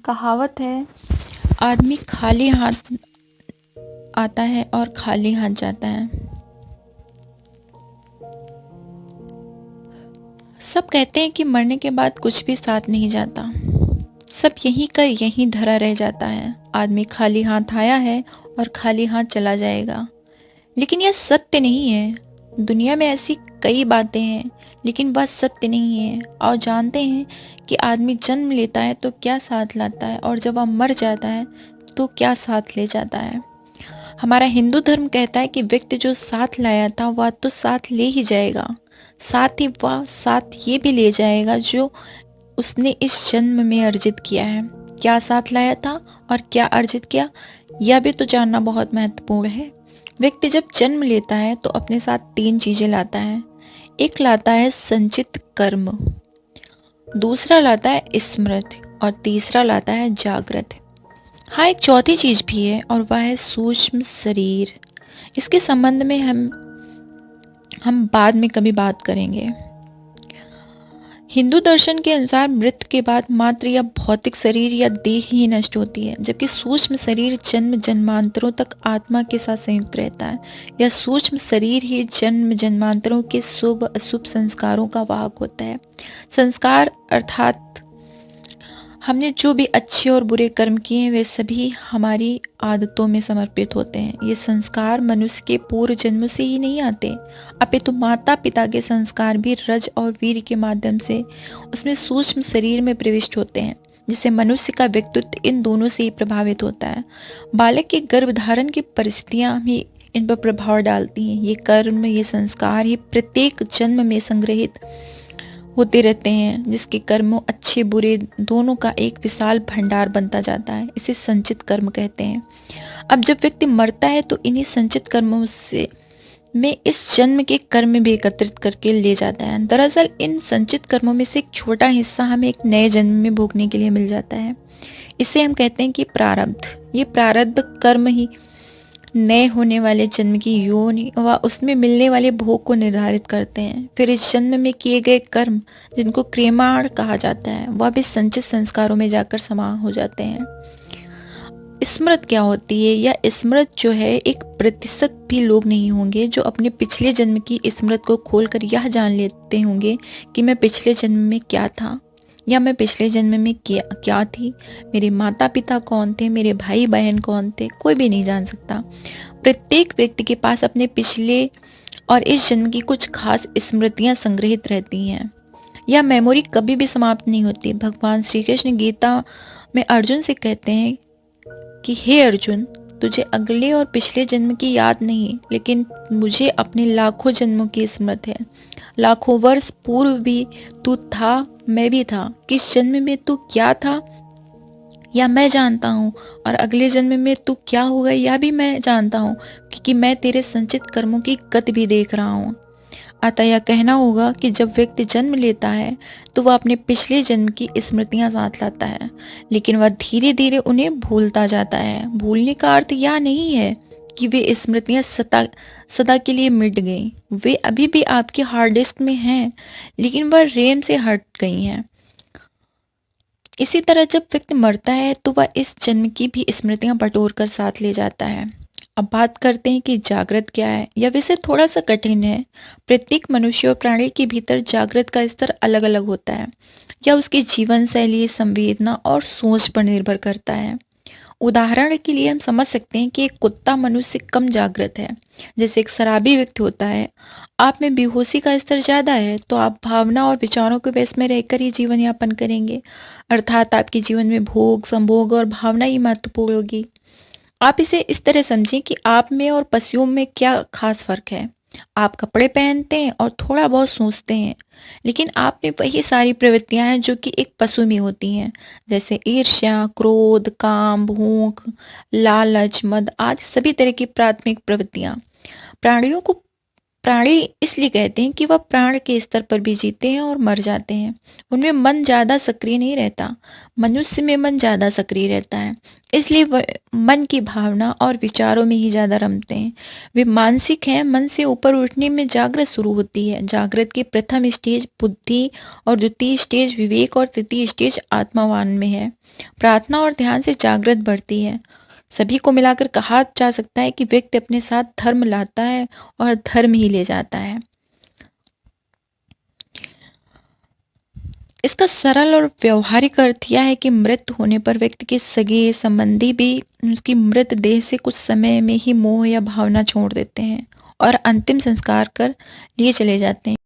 कहावत है, आदमी खाली हाथ आता है और खाली हाथ जाता है। सब कहते हैं कि मरने के बाद कुछ भी साथ नहीं जाता। सब यहीं का यहीं धरा रह जाता है। आदमी खाली हाथ आया है और खाली हाथ चला जाएगा। लेकिन यह सत्य नहीं है। दुनिया में ऐसी कई बातें हैं, लेकिन वह सत्य नहीं है। और जानते हैं कि आदमी जन्म लेता है तो क्या साथ लाता है, और जब वह मर जाता है तो क्या साथ ले जाता है। हमारा हिंदू धर्म कहता है कि व्यक्ति जो साथ लाया था वह तो साथ ले ही जाएगा, साथ ही वह साथ ये भी ले जाएगा जो उसने इस जन्म में अर्जित किया है। क्या साथ लाया था और क्या अर्जित किया, यह भी तो जानना बहुत महत्वपूर्ण है। व्यक्ति जब जन्म लेता है तो अपने साथ तीन चीजें लाता है। एक लाता है संचित कर्म, दूसरा लाता है स्मृति, और तीसरा लाता है जागृत। हाँ, एक चौथी चीज भी है और वह है सूक्ष्म शरीर। इसके संबंध में हम बाद में कभी बात करेंगे। हिंदू दर्शन के अनुसार मृत्यु के बाद मात्र यह भौतिक शरीर या देह ही नष्ट होती है, जबकि सूक्ष्म शरीर जन्म जन्मांतरों तक आत्मा के साथ संयुक्त रहता है। यह सूक्ष्म शरीर ही जन्म जन्मांतरों के शुभ अशुभ संस्कारों का वाहक होता है। संस्कार अर्थात हमने जो भी अच्छे और बुरे कर्म किए हैं वे सभी हमारी आदतों में समर्पित होते हैं। ये संस्कार मनुष्य के पूर्व जन्मों से ही नहीं आते, अपितु माता पिता के संस्कार भी रज और वीर के माध्यम से उसमें सूक्ष्म शरीर में प्रविष्ट होते हैं, जिससे मनुष्य का व्यक्तित्व इन दोनों से ही प्रभावित होता है। बालक के गर्भधारण की परिस्थितियां भी इन पर प्रभाव डालती हैं। ये कर्म, ये संस्कार ही प्रत्येक जन्म में संग्रहित होते रहते हैं, जिसके कर्मों अच्छे बुरे दोनों का एक विशाल भंडार बनता जाता है। इसे संचित कर्म कहते हैं। अब जब व्यक्ति मरता है तो इन्हीं संचित कर्मों से में इस जन्म के कर्म भी एकत्रित करके ले जाता है। दरअसल इन संचित कर्मों में से एक छोटा हिस्सा हमें एक नए जन्म में भोगने के लिए मिल जाता है। इसे हम कहते हैं कि प्रारब्ध। ये प्रारब्ध कर्म ही नए होने वाले जन्म की योनि व उसमें मिलने वाले भोग को निर्धारित करते हैं। फिर इस जन्म में किए गए कर्म, जिनको क्रियमाण कहा जाता है, वह भी संचित संस्कारों में जाकर समा हो जाते हैं। स्मृत क्या होती है? या स्मृत जो है, एक प्रतिशत भी लोग नहीं होंगे जो अपने पिछले जन्म की स्मृत को खोलकर यह जान लेते होंगे कि मैं पिछले जन्म में क्या था, या मैं पिछले जन्म में क्या थी, मेरे माता पिता कौन थे, मेरे भाई बहन कौन थे, कोई भी नहीं जान सकता। प्रत्येक व्यक्ति के पास अपने पिछले और इस जन्म की कुछ खास स्मृतियां संग्रहित रहती हैं। यह मेमोरी कभी भी समाप्त नहीं होती। भगवान श्री कृष्ण गीता में अर्जुन से कहते हैं कि हे अर्जुन, तुझे अगले और पिछले जन्म की याद नहीं, लेकिन मुझे अपने लाखों जन्मों की स्मृति है। लाखों वर्ष पूर्व भी तू था, मैं भी था। किस जन्म में तू क्या था या मैं जानता हूँ, और अगले जन्म में तू क्या होगा यह भी मैं जानता हूँ, क्योंकि मैं तेरे संचित कर्मों की गति भी देख रहा हूँ। अतः यह कहना होगा कि जब व्यक्ति जन्म लेता है तो वह अपने पिछले जन्म की स्मृतियां साथ लाता है, लेकिन वह धीरे धीरे उन्हें भूलता जाता है। भूलने का अर्थ यह नहीं है कि वे स्मृतियां सदा सदा के लिए मिट गईं। वे अभी भी आपके हार्ड डिस्क में हैं, लेकिन वह रैम से हट गई हैं। इसी तरह जब व्यक्ति मरता है तो वह इस जन्म की भी स्मृतियां बटोर कर साथ ले जाता है। अब बात करते हैं कि जागृत क्या है। यह विषय थोड़ा सा कठिन है। प्रत्येक मनुष्य और प्राणी के भीतर जागृत का स्तर अलग अलग होता है। यह उसकी जीवन शैली, संवेदना और सोच पर निर्भर करता है। उदाहरण के लिए हम समझ सकते हैं कि एक कुत्ता मनुष्य से कम जागृत है। जैसे एक शराबी व्यक्ति होता है, आप में बेहोशी का स्तर ज्यादा है, तो आप भावना और विचारों के वश में रहकर ही जीवन यापन करेंगे। अर्थात आपके जीवन में भोग, संभोग और भावना ही महत्वपूर्ण होगी। आप इसे इस तरह समझें कि आप में और पशुओं में क्या खास फर्क है। आप कपड़े पहनते हैं और थोड़ा बहुत सोचते हैं, लेकिन आप में वही सारी प्रवृत्तियां हैं जो कि एक पशु में होती हैं, जैसे ईर्ष्या, क्रोध, काम, भूख, लालच, मद आदि सभी तरह की प्राथमिक प्रवृत्तियां। प्राणियों को प्राणी इसलिए कहते हैं कि वह प्राण के स्तर पर भी जीते हैं और मर जाते हैं। उनमें मन ज़्यादा सक्रिय नहीं रहता। मनुष्य में मन ज़्यादा सक्रिय रहता है, इसलिए वह मन की भावना और विचारों में ही ज़्यादा रमते हैं। वे मानसिक हैं। मन से ऊपर उठने में जागृत शुरू होती है। जागृत की प्रथम स्टेज बुद्धि और द्वितीय स्टेज विवेक और तृतीय स्टेज आत्मावान में है। प्रार्थना और ध्यान से जागृत बढ़ती है। सभी को मिलाकर कहा जा सकता है कि व्यक्ति अपने साथ धर्म लाता है और धर्म ही ले जाता है। इसका सरल और व्यवहारिक अर्थ यह है कि मृत्यु होने पर व्यक्ति के सगे संबंधी भी उसकी मृत देह से कुछ समय में ही मोह या भावना छोड़ देते हैं और अंतिम संस्कार कर लिए चले जाते हैं।